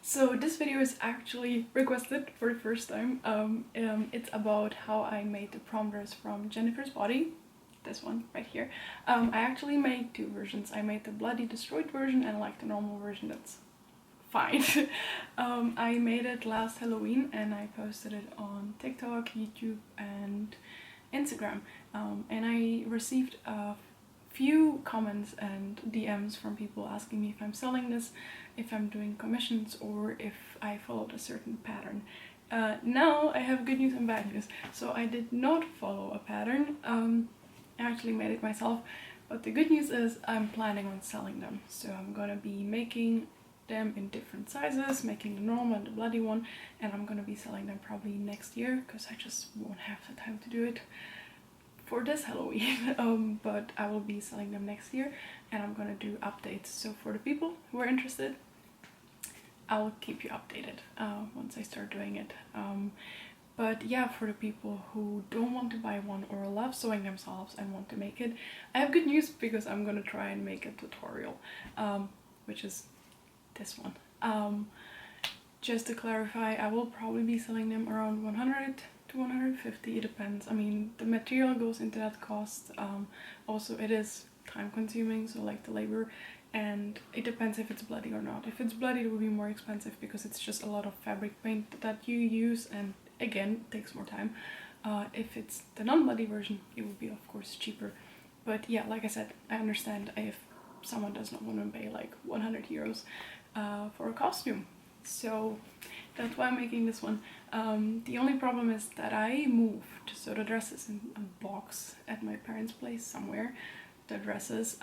So this video is actually requested for the first time. It's about how I made the prom dress from Jennifer's Body. This one right here. I actually made two versions. I made the bloody destroyed version and like the normal version that's fine. I made it last Halloween and I posted it on TikTok, YouTube and Instagram. And I received a few comments and DMs from people asking me if I'm selling this, if I'm doing commissions, or if I followed a certain pattern. Now I have good news and bad news. So I did not follow a pattern. I actually made it myself, but the good news is I'm planning on selling them. So I'm gonna be making them in different sizes, making the normal and the bloody one, and I'm gonna be selling them probably next year because I just won't have the time to do it for this Halloween. But I will be selling them next year and I'm gonna do updates. So for the people who are interested, I'll keep you updated once I start doing it. But yeah, for the people who don't want to buy one or love sewing themselves and want to make it, I have good news because I'm gonna try and make a tutorial, which is this one. Just to clarify, I will probably be selling them around 100 to 150, it depends. I mean, the material goes into that cost. Also, it is time consuming, so like the labor, and it depends if it's bloody or not. If it's bloody, it will be more expensive because it's just a lot of fabric paint that you use, and again, it takes more time. If it's the non-bloody version, it will be of course cheaper. But yeah, like I said, I understand if someone does not want to pay like 100 euros for a costume. So that's why I'm making this one. The only problem is that I moved, so the dress is in a box at my parents' place somewhere, the dresses.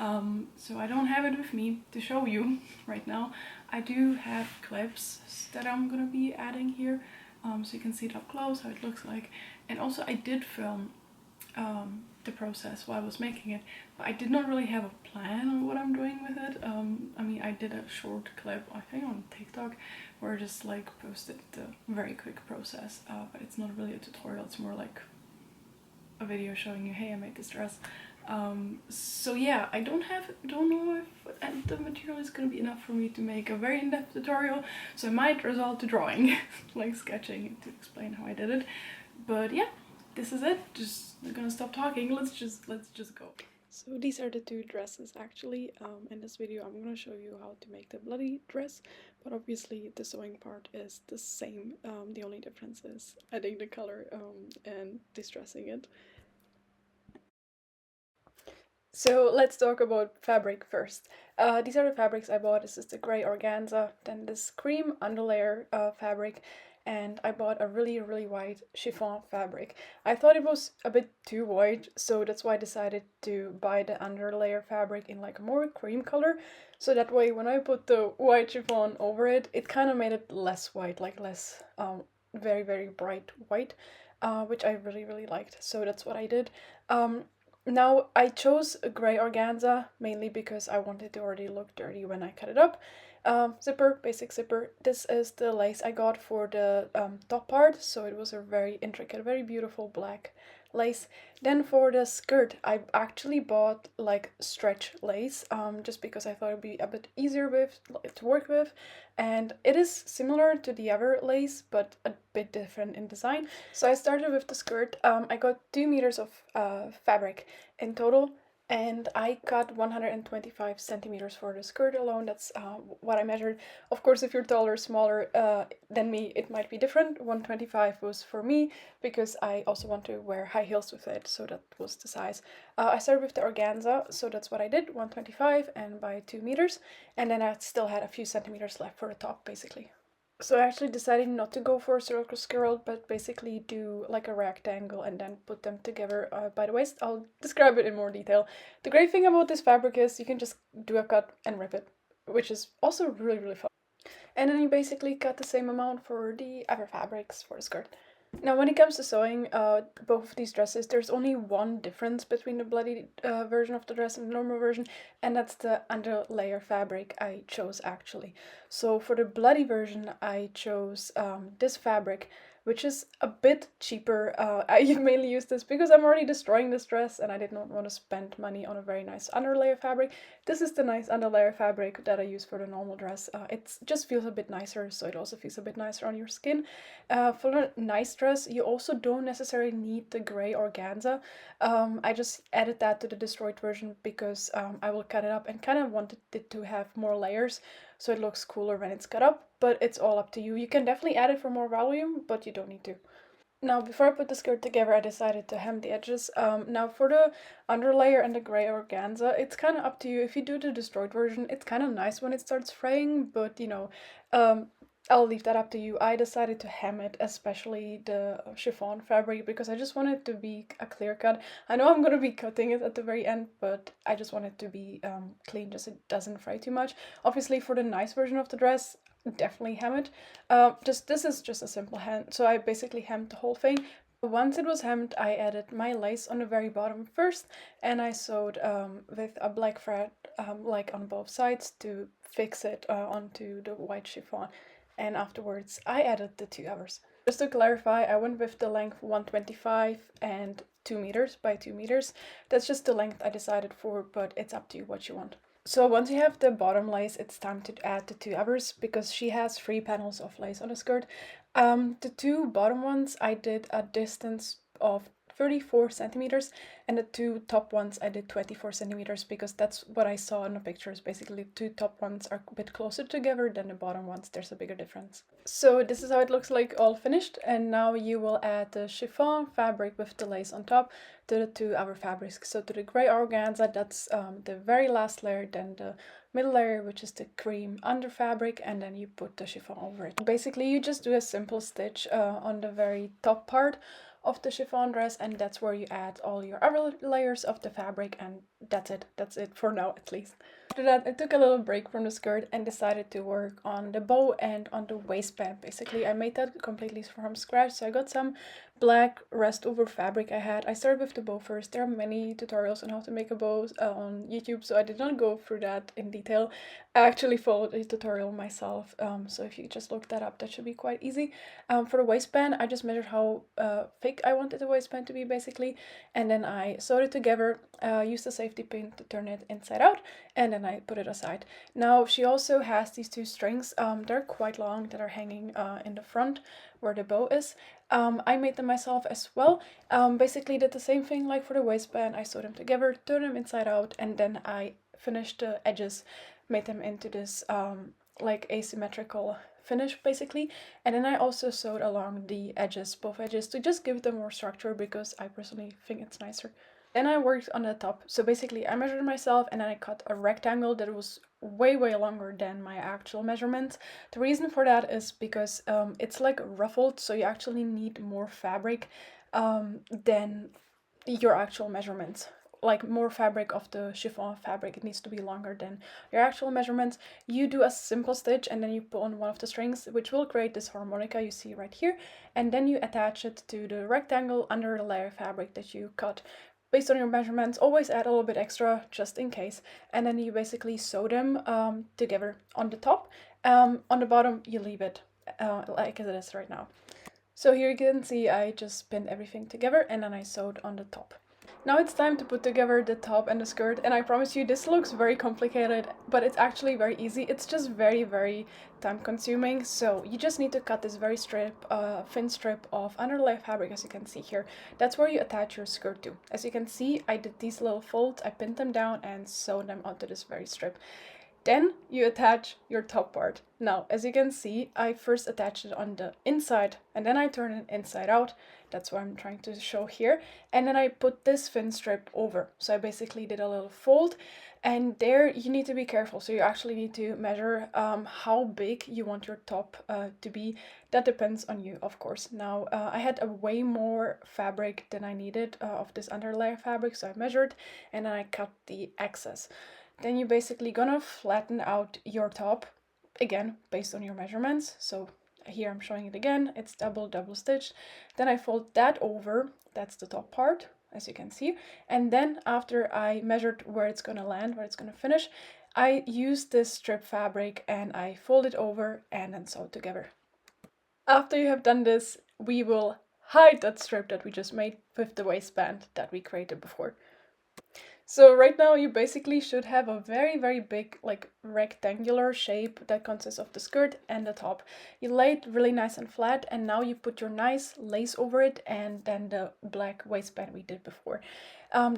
So I don't have it with me to show you right now. I do have clips that I'm gonna be adding here, so you can see it up close, how it looks like. And also I did film the process while I was making it, but I did not really have a plan on what I'm doing with it. I mean, I did a short clip, I think on TikTok, where I just like posted the very quick process, but it's not really a tutorial, it's more like a video showing you, hey, I made this dress. So yeah, I don't know if the material is gonna be enough for me to make a very in-depth tutorial, so I might resort to drawing, like sketching to explain how I did it. But yeah, this is it. Just I'm gonna stop talking. Let's just go. So these are the two dresses actually. In this video I'm gonna show you how to make the bloody dress, but obviously the sewing part is the same. The only difference is adding the color and distressing it. So let's talk about fabric first. These are the fabrics I bought. This is the gray organza, then this cream underlayer fabric, and I bought a really white chiffon fabric. I thought it was a bit too white, so that's why I decided to buy the underlayer fabric in like a more cream color. So that way when I put the white chiffon over it, it kind of made it less white, like less very bright white, which I really liked. So that's what I did. Now, I chose a grey organza mainly because I wanted to already look dirty when I cut it up. Zipper, basic zipper. This is the lace I got for the top part, so it was a very intricate, very beautiful black lace. Then for the skirt, I actually bought like stretch lace, just because I thought it'd be a bit easier to work with, and it is similar to the other lace, but a bit different in design. So I started with the skirt. I got 2 meters of fabric in total, and I cut 125 centimeters for the skirt alone. That's what I measured. Of course, if you're taller or smaller than me, it might be different. 125 was for me because I also want to wear high heels with it, so that was the size. I started with the organza, so that's what I did, 125 and by 2 meters, and then I still had a few centimeters left for the top, basically. So I actually decided not to go for a circle skirt, but basically do like a rectangle and then put them together by the waist. I'll describe it in more detail. The great thing about this fabric is you can just do a cut and rip it, which is also really fun. And then you basically cut the same amount for the other fabrics for the skirt. Now, when it comes to sewing both of these dresses, there's only one difference between the bloody version of the dress and the normal version, and that's the underlayer fabric I chose actually. So for the bloody version, I chose this fabric, which is a bit cheaper. I mainly use this because I'm already destroying this dress and I did not want to spend money on a very nice underlayer fabric. This is the nice underlayer fabric that I use for the normal dress. It just feels a bit nicer, so it also feels a bit nicer on your skin. For a nice dress, you also don't necessarily need the gray organza. I just added that to the destroyed version because I will cut it up and kind of wanted it to have more layers so it looks cooler when it's cut up, but it's all up to you. You can definitely add it for more volume, but you don't need to. Now, before I put the skirt together, I decided to hem the edges. Now, for the underlayer and the gray organza, it's kind of up to you. If you do the destroyed version, it's kind of nice when it starts fraying, but you know, I'll leave that up to you. I decided to hem it, especially the chiffon fabric, because I just want it to be a clear cut. I know I'm going to be cutting it at the very end, but I just want it to be clean, just it doesn't fray too much. Obviously, for the nice version of the dress, definitely hem it. This is just a simple hem, so I basically hemmed the whole thing. Once it was hemmed, I added my lace on the very bottom first, and I sewed with a black thread like on both sides to fix it onto the white chiffon. And afterwards, I added the 2 hours. Just to clarify, I went with the length 125 and 2 meters by 2 meters. That's just the length I decided for, but it's up to you what you want. So once you have the bottom lace, it's time to add the 2 hours because she has 3 panels of lace on the skirt. The 2 bottom ones, I did a distance of 34 centimeters, and the 2 top ones I did 24 centimeters because that's what I saw in the pictures. Basically, the 2 top ones are a bit closer together than the bottom ones. There's a bigger difference. So this is how it looks like all finished, and now you will add the chiffon fabric with the lace on top to the 2 hour fabrics. So to the gray organza, that's the very last layer, then the middle layer, which is the cream under fabric, and then you put the chiffon over it. Basically, you just do a simple stitch on the very top part of the chiffon dress, and that's where you add all your other layers of the fabric, and that's it for now, at least. After that, I took a little break from the skirt and decided to work on the bow and on the waistband. Basically, I made that completely from scratch, so I got some black rest over fabric I started with the bow first. There are many tutorials on how to make a bow on YouTube, so I did not go through that in detail. I actually followed a tutorial myself, so if you just look that up, that should be quite easy. For the waistband, I just measured how thick I wanted the waistband to be, basically, and then I sewed it together, used a safety pin to turn it inside out, and then I put it aside. Now, she also has these 2 strings. They're quite long, that are hanging in the front where the bow is. I made them myself as well. Basically did the same thing like for the waistband. I sewed them together, turned them inside out, and then I finished the edges, made them into this like asymmetrical finish, basically. And then I also sewed along the edges, both edges, to just give them more structure because I personally think it's nicer. Then I worked on the top. So basically I measured myself and then I cut a rectangle that was way longer than my actual measurement. The reason for that is because it's like ruffled, so you actually need more fabric than your actual measurements. Like more fabric of the chiffon fabric, it needs to be longer than your actual measurements. You do a simple stitch and then you pull on one of the strings, which will create this harmonica you see right here, and then you attach it to the rectangle under the layer fabric that you cut. Based on your measurements, always add a little bit extra just in case, and then you basically sew them together on the top. On the bottom you leave it like it is right now. So here you can see I just pinned everything together and then I sewed on the top. Now it's time to put together the top and the skirt, and I promise you this looks very complicated, but it's actually very easy. It's just very time consuming, so you just need to cut this very thin strip of underlay fabric, as you can see here. That's where you attach your skirt to. As you can see, I did these little folds, I pinned them down and sewed them onto this very strip. Then you attach your top part. Now, as you can see, I first attached it on the inside and then I turn it inside out. That's what I'm trying to show here. And then I put this thin strip over. So I basically did a little fold, and there you need to be careful. So you actually need to measure how big you want your top to be. That depends on you, of course. Now, I had a way more fabric than I needed of this underlayer fabric, so I measured and then I cut the excess. Then you're basically gonna flatten out your top, again, based on your measurements. So here I'm showing it again, it's double stitched. Then I fold that over, that's the top part, as you can see. And then after I measured where it's gonna land, where it's gonna finish, I used this strip fabric and I fold it over and then sew it together. After you have done this, we will hide that strip that we just made with the waistband that we created before. So right now you basically should have a very big like rectangular shape that consists of the skirt and the top. You lay it really nice and flat, and now you put your nice lace over it and then the black waistband we did before.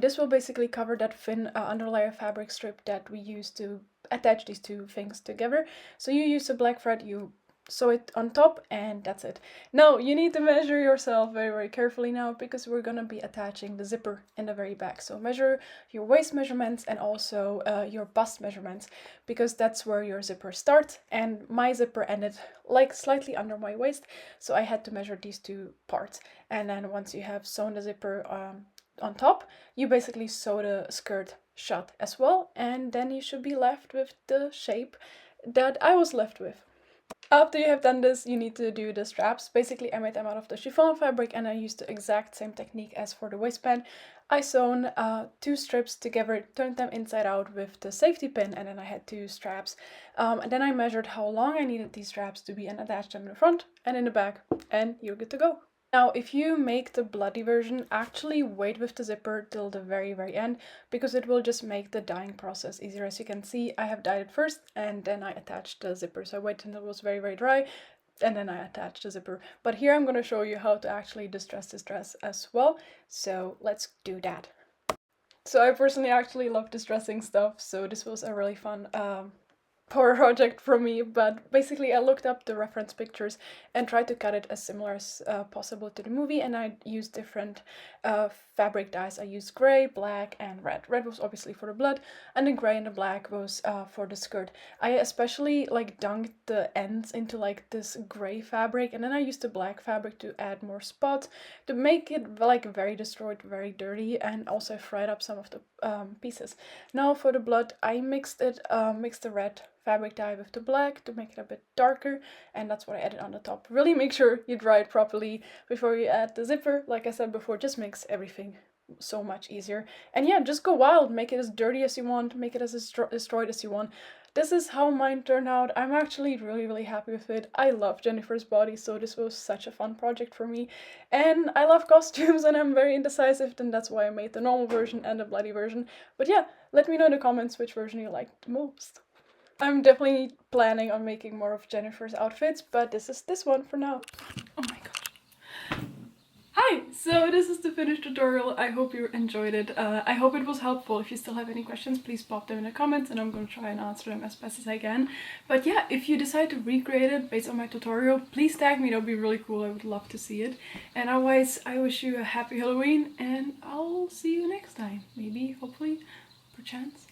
This will basically cover that thin underlayer fabric strip that we used to attach these two things together. So you use the black thread, you sew it on top, and that's it. Now you need to measure yourself very carefully now, because we're gonna be attaching the zipper in the very back. So measure your waist measurements and also your bust measurements, because that's where your zipper starts, and my zipper ended like slightly under my waist, so I had to measure these two parts. And then once you have sewn the zipper on top, you basically sew the skirt shut as well, and then you should be left with the shape that I was left with. After you have done this, you need to do the straps. Basically, I made them out of the chiffon fabric, and I used the exact same technique as for the waistband. I sewn two strips together, turned them inside out with the safety pin, and then I had two straps. And then I measured how long I needed these straps to be and attached them in the front and in the back, and you're good to go. Now, if you make the bloody version, actually wait with the zipper till the very end, because it will just make the dyeing process easier. As you can see, I have dyed it first and then I attached the zipper. So I waited until it was very dry and then I attached the zipper. But here I'm going to show you how to actually distress this dress as well. So let's do that. So I personally actually love distressing stuff, so this was a really fun horror project for me. But basically I looked up the reference pictures and tried to cut it as similar as possible to the movie, and I used different fabric dyes. I used gray, black, and red. Red was obviously for the blood, and the gray and the black was for the skirt. I especially like dunked the ends into like this gray fabric, and then I used the black fabric to add more spots to make it like very destroyed, very dirty, and also fried up some of the pieces. Now for the blood, I mixed the red fabric dye with the black to make it a bit darker, and that's what I added on the top. Really make sure you dry it properly before you add the zipper. Like I said before, just makes everything so much easier. And yeah, just go wild, make it as dirty as you want, make it as destroyed as you want. This is how mine turned out. I'm actually really happy with it. I love Jennifer's body, so this was such a fun project for me. And I love costumes and I'm very indecisive, and that's why I made the normal version and the bloody version. But yeah, let me know in the comments which version you liked the most. I'm definitely planning on making more of Jennifer's outfits, but this is this one for now. Oh my gosh. Hi! So this is the finished tutorial. I hope you enjoyed it. I hope it was helpful. If you still have any questions, please pop them in the comments and I'm going to try and answer them as best as I can. But yeah, if you decide to recreate it based on my tutorial, please tag me. That would be really cool. I would love to see it. And otherwise, I wish you a happy Halloween and I'll see you next time. Maybe, hopefully, perchance.